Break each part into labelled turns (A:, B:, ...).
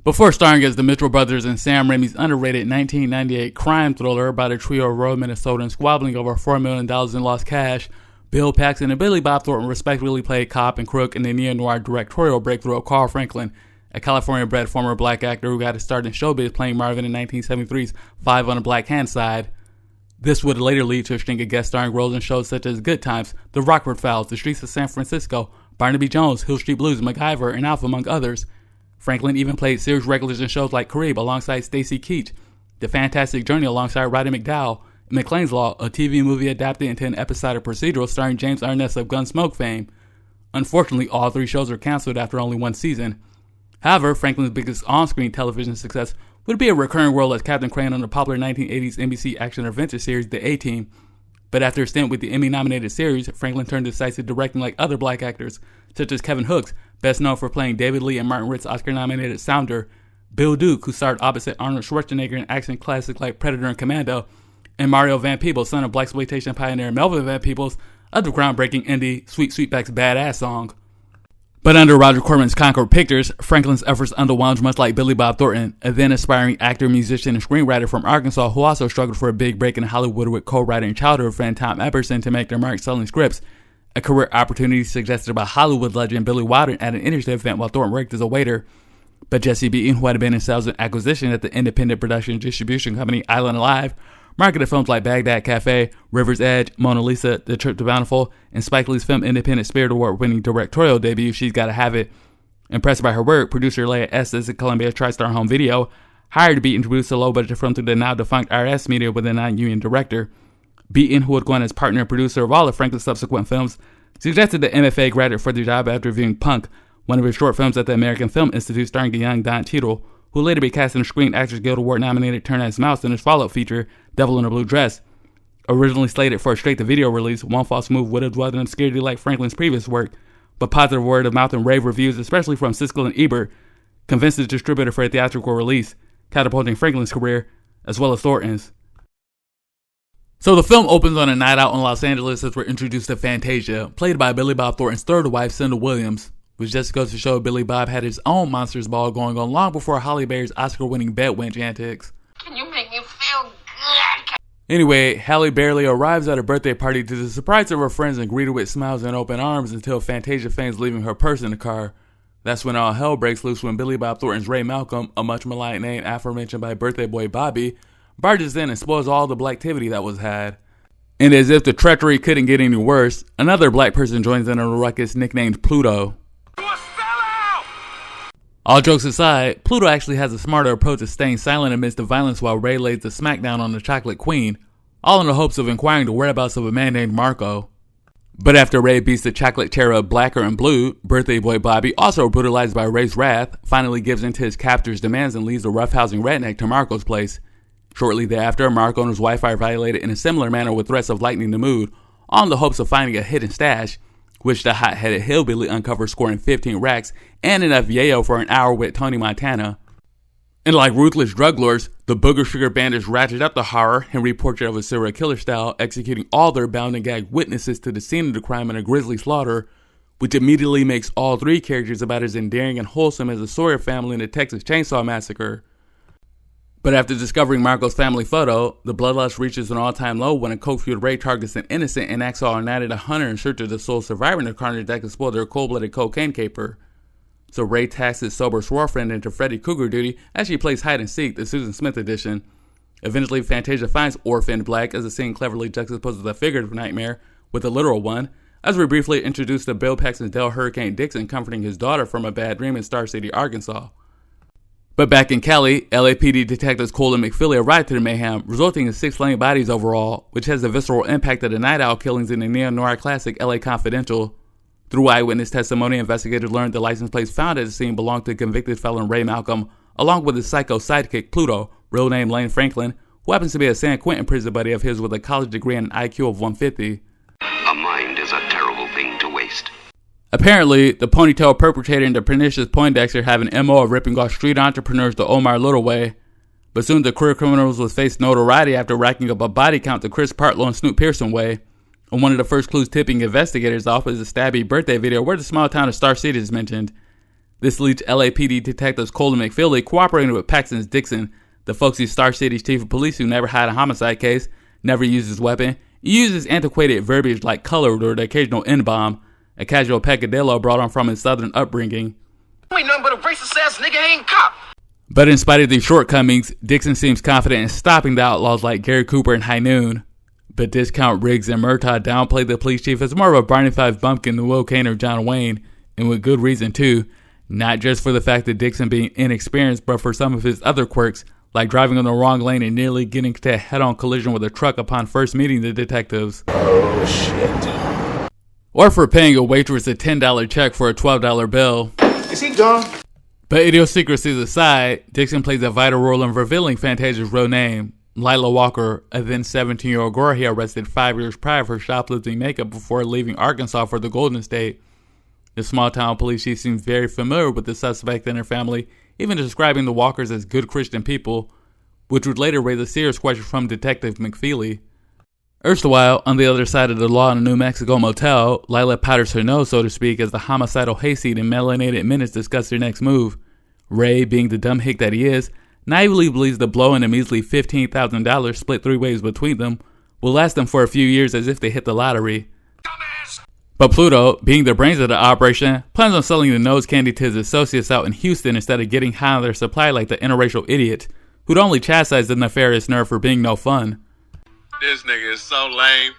A: before starring as the Mitchell brothers in Sam Raimi's underrated 1998 crime thriller about a trio of rural Minnesotans squabbling over $4 million in lost cash. Bill Paxton and Billy Bob Thornton respectively played cop and crook in the neo-noir directorial breakthrough of Carl Franklin, a California-bred former black actor who got his start in showbiz playing Marvin in 1973's Five on the Black Hand Side. This would later lead to a string of guest starring roles in shows such as Good Times, The Rockford Files, The Streets of San Francisco, Barnaby Jones, Hill Street Blues, MacGyver, and Alpha, among others. Franklin even played series regulars in shows like Carib alongside Stacy Keach, The Fantastic Journey alongside Roddy McDowall, and McLean's Law, a TV movie adapted into an episodic procedural starring James Arness of Gunsmoke fame. Unfortunately, all three shows were canceled after only one season. However, Franklin's biggest on-screen television success would be a recurring role as Captain Crane on the popular 1980s NBC action-adventure series The A-Team. But after a stint with the Emmy-nominated series, Franklin turned to decisive directing like other black actors, such as Kevin Hooks, best known for playing David Lee and Martin Ritt's Oscar-nominated Sounder, Bill Duke, who starred opposite Arnold Schwarzenegger in action classics like Predator and Commando, and Mario Van Peebles, son of blaxploitation pioneer Melvin Van Peebles, of the groundbreaking indie Sweet Sweetback's Badass song. But under Roger Corman's Concord Pictures, Franklin's efforts underwhelmed much like Billy Bob Thornton, a then aspiring actor, musician, and screenwriter from Arkansas who also struggled for a big break in Hollywood with co-writer and childhood friend Tom Epperson to make their mark selling scripts, a career opportunity suggested by Hollywood legend Billy Wilder at an industry event while Thornton worked as a waiter. But Jesse Beaton, who had been in sales and acquisition at the independent production distribution company Island Alive, marketed films like Baghdad Cafe, River's Edge, Mona Lisa, The Trip to Bountiful, and Spike Lee's film Independent Spirit Award-winning directorial debut She's Gotta Have It. Impressed by her work, producer Leah Estes at Columbia TriStar Home Video hired Beaton to produce a low-budget film through the now-defunct RS Media with a non-union director. Beaton, who had gone as partner and producer of all of Franklin's subsequent films, suggested the MFA graduate for the job after viewing Punk, one of his short films at the American Film Institute starring the young Don Cheadle, who later be cast in the Screen Actors Guild Award-nominated Turn As Mouse in his follow-up feature, Devil in a Blue Dress. Originally slated for a straight-to-video release, One False Move would have dwelled in obscurity like Franklin's previous work, but positive word of mouth and rave reviews, especially from Siskel and Ebert, convinced the distributor for a theatrical release, catapulting Franklin's career, as well as Thornton's. So the film opens on a night out in Los Angeles as we're introduced to Fantasia, played by Billy Bob Thornton's third wife, Cynda Williams, which just goes to show Billy Bob had his own Monsters Ball going on long before Halle Berry's Oscar-winning bedwench antics.
B: Can you make me feel good?
A: Anyway, Halle barely arrives at a birthday party to the surprise of her friends and greeted with smiles and open arms until Fantasia feigns leaving her purse in the car. That's when all hell breaks loose when Billy Bob Thornton's Ray Malcolm, a much maligned name aforementioned by birthday boy Bobby, barges in and spoils all the blacktivity that was had. And as if the treachery couldn't get any worse, another black person joins in on the ruckus nicknamed Pluto. All jokes aside, Pluto actually has a smarter approach to staying silent amidst the violence while Ray lays the smackdown on the Chocolate Queen, all in the hopes of inquiring the whereabouts of a man named Marco. But after Ray beats the chocolate cherub Blacker and Blue, birthday boy Bobby, also brutalized by Ray's wrath, finally gives in to his captor's demands and leads the roughhousing redneck to Marco's place. Shortly thereafter, Marco and his wife are violated in a similar manner with threats of lightening the mood, all in the hopes of finding a hidden stash, which the hot-headed hillbilly uncovers scoring 15 racks and enough yayo for an hour with Tony Montana. And like ruthless drug lords, the Booger Sugar bandits ratchet up the horror Henry Portrait of a Serial Killer style, executing all their bound and gagged witnesses to the scene of the crime in a grisly slaughter, which immediately makes all three characters about as endearing and wholesome as the Sawyer family in the Texas Chainsaw Massacre. But after discovering Marco's family photo, the bloodlust reaches an all-time low when a coke-fueled Ray targets an innocent and acts all night at a hunter in search of the sole survivor in the carnage that could spoil their cold-blooded cocaine caper. So Ray tasks his sober swore friend into Freddy Cougar duty as she plays hide-and-seek, the Susan Smith edition. Eventually, Fantasia finds Orphan Black as the scene cleverly juxtaposes a figurative nightmare with a literal one, as we briefly introduce to Bill Paxton's Dale Hurricane Dixon comforting his daughter from a bad dream in Star City, Arkansas. But back in Cali, LAPD detectives Cole and McFeely arrive to the mayhem, resulting in 6 slain bodies overall, which has the visceral impact of the Night Owl killings in the neo-noir classic LA Confidential. Through eyewitness testimony, investigators learned the license plates found at the scene belonged to convicted felon Ray Malcolm, along with his psycho sidekick Pluto, real name Lane Franklin, who happens to be a San Quentin prison buddy of his with a college degree and an IQ of 150.
B: A mind is a terrible thing to waste.
A: Apparently, the ponytail perpetrator and the pernicious Poindexter have an MO of ripping off street entrepreneurs the Omar Little way, but soon the career criminals will face notoriety after racking up a body count the Chris Partlow and Snoop Pearson way. And one of the first clues tipping investigators off is a stabby birthday video where the small town of Star City is mentioned. This leads LAPD detectives Cole and McFeely cooperating with Paxton's Dixon, the folksy Star City's chief of police who never had a homicide case, never used his weapon, uses antiquated verbiage like colored or the occasional N-bomb, a casual peccadillo brought on from his southern upbringing.
B: Ain't nothing but a racist ass nigga, ain't cop.
A: But in spite of these shortcomings, Dixon seems confident in stopping the outlaws like Gary Cooper and High Noon. But Discount Riggs and Murtaugh downplayed the police chief as more of a Barney Fife bumpkin than Will Kane or John Wayne, and with good reason too, not just for the fact that Dixon being inexperienced, but for some of his other quirks, like driving on the wrong lane and nearly getting into a head-on collision with a truck upon first meeting the detectives.
C: Oh, shit.
A: Or for paying a waitress a $10 check for a $12 bill.
C: Is he gone?
A: But idiosyncrasies aside, Dixon plays a vital role in revealing Fantasia's real name, Lila Walker, a then 17-year-old girl he arrested 5 years prior for shoplifting makeup before leaving Arkansas for the Golden State. The small-town police chief seems very familiar with the suspect and her family, even describing the Walkers as good Christian people, which would later raise a serious question from Detective McFeely. Erstwhile, on the other side of the law in a New Mexico motel, Lila powders her nose, so to speak, as the homicidal hayseed and melanated menace discuss their next move. Ray, being the dumb hick that he is, naively believes the blow and a measly $15,000 split 3 ways between them will last them for a few years as if they hit the lottery.
B: Dumbass.
A: But Pluto, being the brains of the operation, plans on selling the nose candy to his associates out in Houston instead of getting high on their supply like the interracial idiot, who'd only chastise the nefarious nerve for being no fun.
D: This nigga is so lame.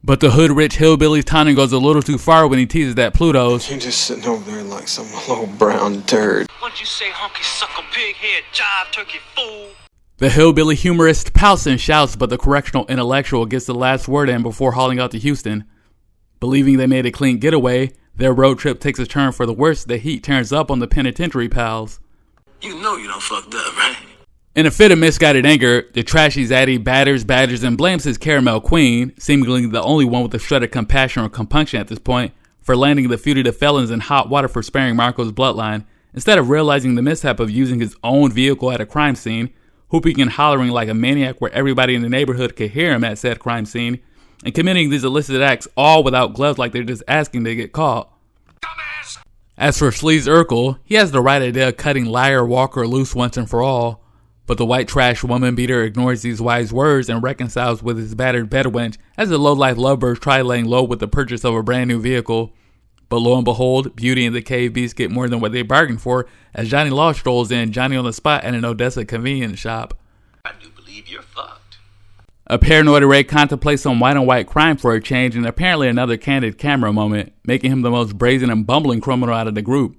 A: But the hood-rich hillbilly taunting goes a little too far when he teases that Pluto's
C: You're just sitting over there like some little brown turd.
B: What'd you say, honky sucker, pig head, jive turkey fool?
A: The hillbilly humorist pouts and shouts, but the correctional intellectual gets the last word in before hauling out to Houston. Believing they made a clean getaway, their road trip takes a turn for the worse. The heat turns up on the penitentiary pals.
B: You know you done fucked up, right?
A: In a fit of misguided anger, the trashy zaddy badgers and blames his caramel queen, seemingly the only one with a shred of compassion or compunction at this point, for landing the fugitive felons in hot water for sparing Marco's bloodline, instead of realizing the mishap of using his own vehicle at a crime scene, whooping and hollering like a maniac where everybody in the neighborhood could hear him at said crime scene, and committing these illicit acts all without gloves like they're just asking to get caught.
B: Dumbass.
A: As for Sleaze Urkel, he has the right idea of cutting Liar Walker loose once and for all, but the white trash woman beater ignores these wise words and reconciles with his battered bedwench as the low-life lovebirds try laying low with the purchase of a brand new vehicle. But lo and behold, Beauty and the Cave Beast get more than what they bargained for as Johnny Law strolls in, Johnny on the spot at an Odessa convenience shop.
B: I do believe you're fucked.
A: A paranoid Ray contemplates some white-on-white crime for a change and apparently another candid camera moment, making him the most brazen and bumbling criminal out of the group.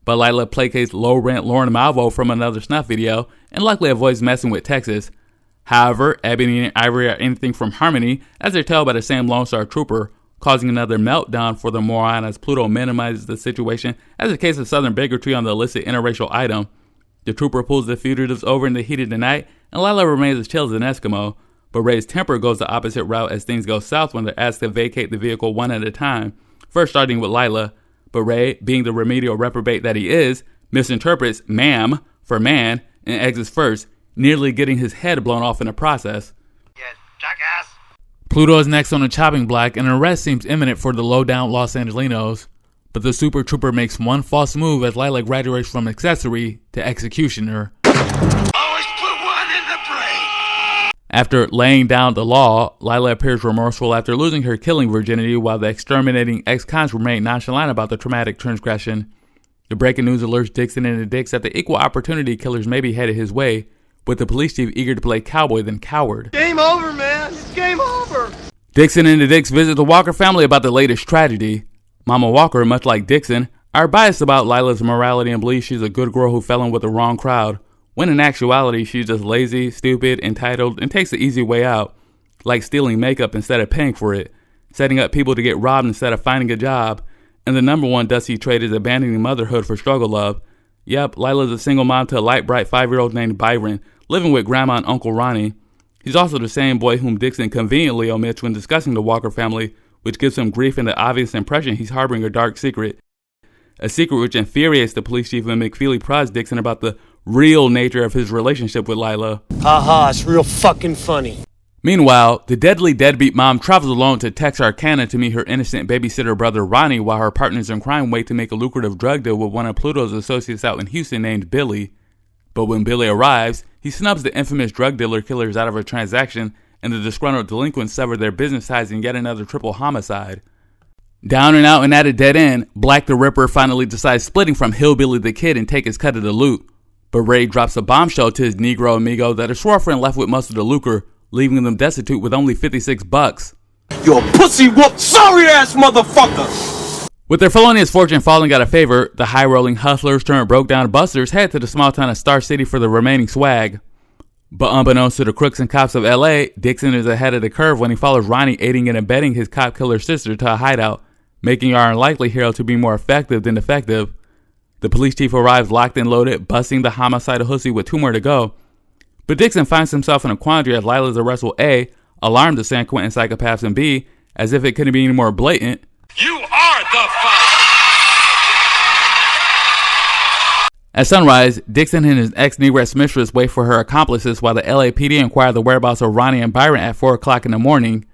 A: But Lila placates low-rent Lauren Malvo from another snuff video and luckily avoids messing with Texas. However, Ebony and Ivory are anything from harmony as they're told by the same Lone Star Trooper, causing another meltdown for the moron as Pluto minimizes the situation as a case of southern bigotry on the illicit interracial item. The trooper pulls the fugitives over in the heat of the night and Lila remains as chill as an Eskimo, but Ray's temper goes the opposite route as things go south when they're asked to vacate the vehicle one at a time, first starting with Lila. But Ray, being the remedial reprobate that he is, misinterprets ma'am for man and exits first, nearly getting his head blown off in the process.
B: Yeah, jackass.
A: Pluto is next on the chopping block and an arrest seems imminent for the low-down Los Angelinos, but the Super Trooper makes one false move as Lila graduates from accessory to executioner.
B: Always put one in the brain.
A: After laying down the law, Lila appears remorseful after losing her killing virginity while the exterminating ex-cons remain nonchalant about the traumatic transgression. The breaking news alerts Dixon and the Dicks that the equal opportunity killers may be headed his way, with the police chief eager to play cowboy than coward.
E: Game over, man. It's game over.
A: Dixon and the Dicks visit the Walker family about the latest tragedy. Mama Walker, much like Dixon, are biased about Lila's morality and believe she's a good girl who fell in with the wrong crowd, when in actuality she's just lazy, stupid, entitled, and takes the easy way out, like stealing makeup instead of paying for it, setting up people to get robbed instead of finding a job, and the number one dusty trait is abandoning motherhood for struggle love. Yep, Lila's a single mom to a light, bright 5-year-old named Byron, living with Grandma and Uncle Ronnie. He's also the same boy whom Dixon conveniently omits when discussing the Walker family, which gives him grief and the obvious impression he's harboring a dark secret. A secret which infuriates the police chief when McFeely prods Dixon about the real nature of his relationship with Lila.
E: Haha, it's real fucking funny.
A: Meanwhile, the deadly deadbeat mom travels alone to Texarkana to meet her innocent babysitter brother Ronnie while her partners in crime wait to make a lucrative drug deal with one of Pluto's associates out in Houston named Billy. But when Billy arrives, he snubs the infamous drug dealer killers out of a transaction, and the disgruntled delinquents sever their business ties in yet another triple homicide. Down and out and at a dead end, Black the Ripper finally decides splitting from Hillbilly the Kid and take his cut of the loot. But Ray drops a bombshell to his Negro amigo that his girlfriend left with most of the lucre, leaving them destitute with only $56.
E: You a pussy whoop, sorry ass motherfucker!
A: With their felonious fortune falling out of favor, the high-rolling hustlers turned broke-down busters head to the small town of Star City for the remaining swag. But unbeknownst to the crooks and cops of LA, Dixon is ahead of the curve when he follows Ronnie aiding and abetting his cop killer sister to a hideout, making our unlikely hero to be more effective than effective. The police chief arrives locked and loaded, busting the homicidal hussy with 2 more to go. But Dixon finds himself in a quandary as Lila's arrest will A, alarm the San Quentin psychopaths, and B, as if it couldn't be any more blatant,
B: You are the father!
A: At sunrise, Dixon and his ex-negress mistress wait for her accomplices while the LAPD inquire the whereabouts of Ronnie and Byron at 4 o'clock in the morning.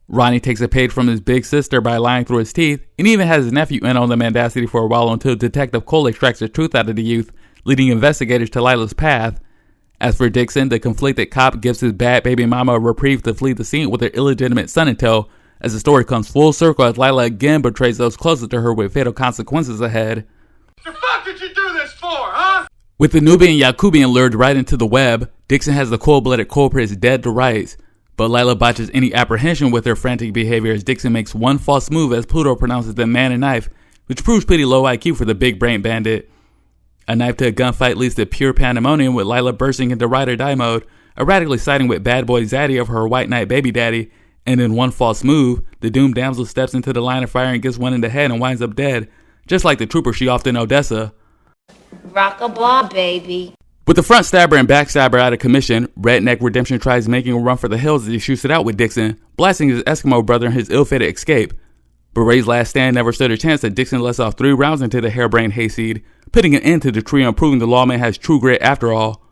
A: Ronnie takes a page from his big sister by lying through his teeth, and even has his nephew in on the mendacity for a while until Detective Cole extracts the truth out of the youth, leading investigators to Lila's path. As for Dixon, the conflicted cop gives his bad baby mama a reprieve to flee the scene with her illegitimate son in tow, as the story comes full circle as Lila again betrays those closest to her with fatal consequences ahead.
E: The fuck did you do this for, huh?
A: With the Nubian Yakubian lured right into the web, Dixon has the cold-blooded culprits dead to rights, but Lila botches any apprehension with her frantic behavior as Dixon makes one false move as Pluto pronounces them man and knife, which proves pretty low IQ for the big brain bandit. A knife to a gunfight leads to pure pandemonium with Lila bursting into ride or die mode, erratically siding with bad boy Zaddy over her white knight baby daddy, and in one false move, the doomed damsel steps into the line of fire and gets one in the head and winds up dead, just like the trooper she offed in Odessa.
F: Rock-a-blah, baby.
A: With the front stabber and backstabber out of commission, Redneck Redemption tries making a run for the hills as he shoots it out with Dixon, blasting his Eskimo brother in his ill-fated escape. But Ray's last stand never stood a chance as Dixon lets off 3 rounds into the harebrained hayseed, putting an end to the trio and proving the lawman has true grit after all.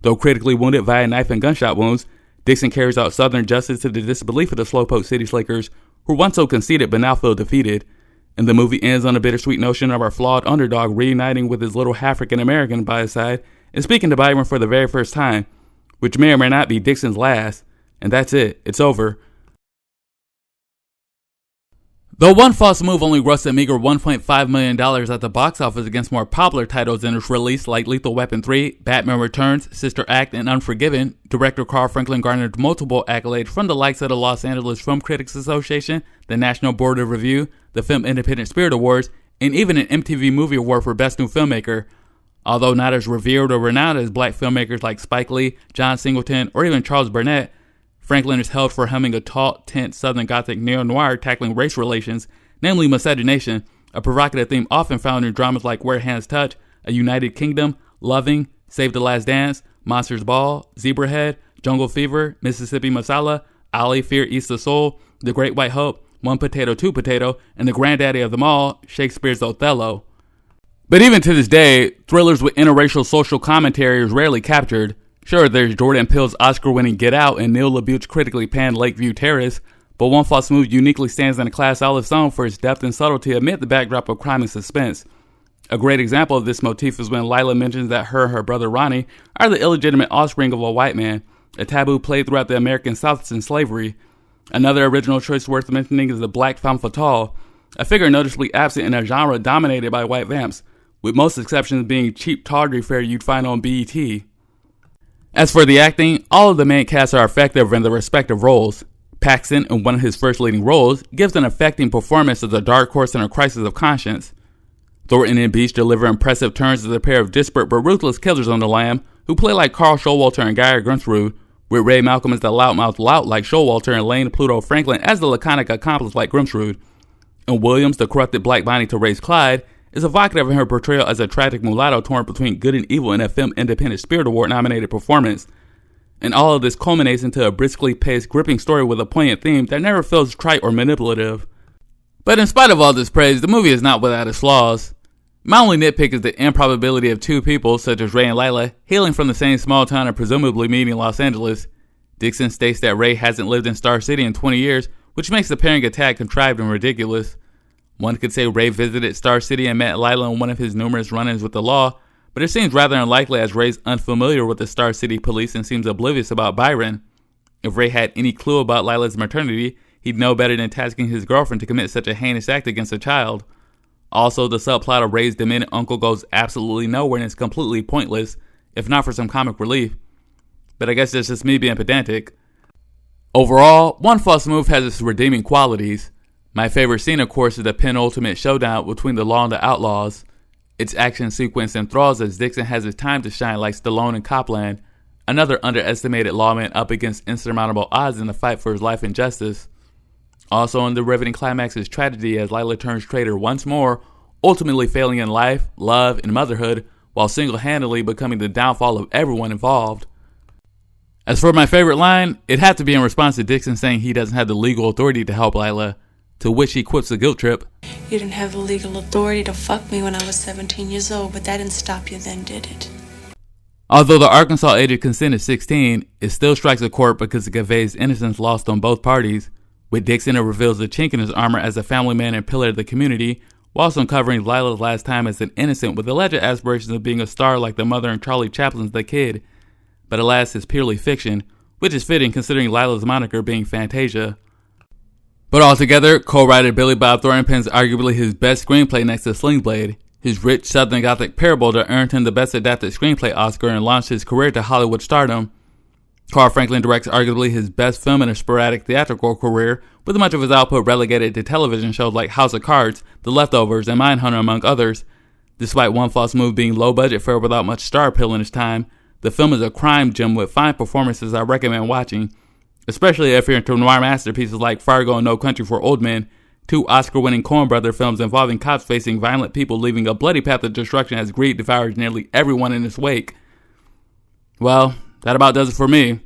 A: Though critically wounded via knife and gunshot wounds, Dixon carries out Southern justice to the disbelief of the slowpoke city slickers, who were once so conceited but now feel defeated. And the movie ends on a bittersweet notion of our flawed underdog reuniting with his little African-American by his side and speaking to Byron for the very first time, which may or may not be Dixon's last. And that's it. It's over. Though one false move only grossed a meager $1.5 million at the box office against more popular titles in its release like Lethal Weapon 3, Batman Returns, Sister Act, and Unforgiven, director Carl Franklin garnered multiple accolades from the likes of the Los Angeles Film Critics Association, the National Board of Review, the Film Independent Spirit Awards, and even an MTV Movie Award for Best New Filmmaker. Although not as revered or renowned as black filmmakers like Spike Lee, John Singleton, or even Charles Burnett, Franklin is held for helming a taut, tense Southern Gothic neo-noir tackling race relations, namely miscegenation, a provocative theme often found in dramas like Where Hands Touch, A United Kingdom, Loving, Save the Last Dance, Monsters Ball, Zebrahead, Jungle Fever, Mississippi Masala, Ali, Fear Eats the Soul, The Great White Hope, One Potato, Two Potato, and the granddaddy of them all, Shakespeare's Othello. But even to this day, thrillers with interracial social commentary is rarely captured. Sure, there's Jordan Peele's Oscar-winning Get Out and Neil LaBute's critically panned Lakeview Terrace, but One False Move uniquely stands in a class all its own for its depth and subtlety amid the backdrop of crime and suspense. A great example of this motif is when Lila mentions that her and her brother Ronnie are the illegitimate offspring of a white man, a taboo played throughout the American South since slavery. Another original choice worth mentioning is the Black Femme Fatale, a figure noticeably absent in a genre dominated by white vamps, with most exceptions being cheap tawdry fare you'd find on BET. As for the acting, all of the main cast are effective in their respective roles. Paxton, in one of his first leading roles, gives an affecting performance as a dark horse in a crisis of conscience. Thornton and Beach deliver impressive turns as a pair of disparate but ruthless killers on the lam, who play like Carl Showalter and Guy Grimsrud, with Ray Malcolm as the loudmouth lout like Showalter and Lane Pluto Franklin as the laconic accomplice like Grimsrud. And Williams, the corrupted black Bonnie to Ray's Clyde, is evocative in her portrayal as a tragic mulatto torn between good and evil in a Film Independent Spirit Award nominated performance. And all of this culminates into a briskly paced, gripping story with a poignant theme that never feels trite or manipulative. But in spite of all this praise, the movie is not without its flaws. My only nitpick is the improbability of two people, such as Ray and Lila, hailing from the same small town and presumably meeting in Los Angeles. Dixon states that Ray hasn't lived in Star City in 20 years, which makes the pairing attack contrived and ridiculous. One could say Ray visited Star City and met Lila in one of his numerous run-ins with the law, but it seems rather unlikely as Ray's unfamiliar with the Star City police and seems oblivious about Byron. If Ray had any clue about Lila's maternity, he'd know better than tasking his girlfriend to commit such a heinous act against a child. Also, the subplot of Ray's demented uncle goes absolutely nowhere and is completely pointless, if not for some comic relief. But I guess that's just me being pedantic. Overall, One False Move has its redeeming qualities. My favorite scene, of course, is the penultimate showdown between the law and the outlaws. Its action sequence enthralls as Dixon has his time to shine like Stallone in Copland, another underestimated lawman up against insurmountable odds in the fight for his life and justice. Also in the riveting climax is tragedy as Lila turns traitor once more, ultimately failing in life, love, and motherhood, while single-handedly becoming the downfall of everyone involved. As for my favorite line, it'd have to be in response to Dixon saying he doesn't have the legal authority to help Lila, to which he quips a guilt trip.
G: You didn't have the legal authority to fuck me when I was 17 years old, but that didn't stop you then, did it?
A: Although the Arkansas age of consent is 16, it still strikes a chord because it conveys innocence lost on both parties. With Dixon, it reveals the chink in his armor as a family man and pillar of the community, whilst uncovering Lila's last time as an innocent with alleged aspirations of being a star like the mother and Charlie Chaplin's The Kid. But alas, it's purely fiction, which is fitting considering Lila's moniker being Fantasia. But altogether, co-writer Billy Bob Thornton pens arguably his best screenplay next to Sling Blade, his rich Southern Gothic parable that earned him the Best Adapted Screenplay Oscar and launched his career to Hollywood stardom. Carl Franklin directs arguably his best film in a sporadic theatrical career, with much of his output relegated to television shows like House of Cards, The Leftovers, and Mindhunter, among others. Despite One False Move being low-budget fare without much star appeal in its time, the film is a crime gem with fine performances I recommend watching, especially if you're into noir masterpieces like Fargo and No Country for Old Men, two Oscar-winning Coen Brother films involving cops facing violent people leaving a bloody path of destruction as greed devours nearly everyone in its wake. Well, that about does it for me.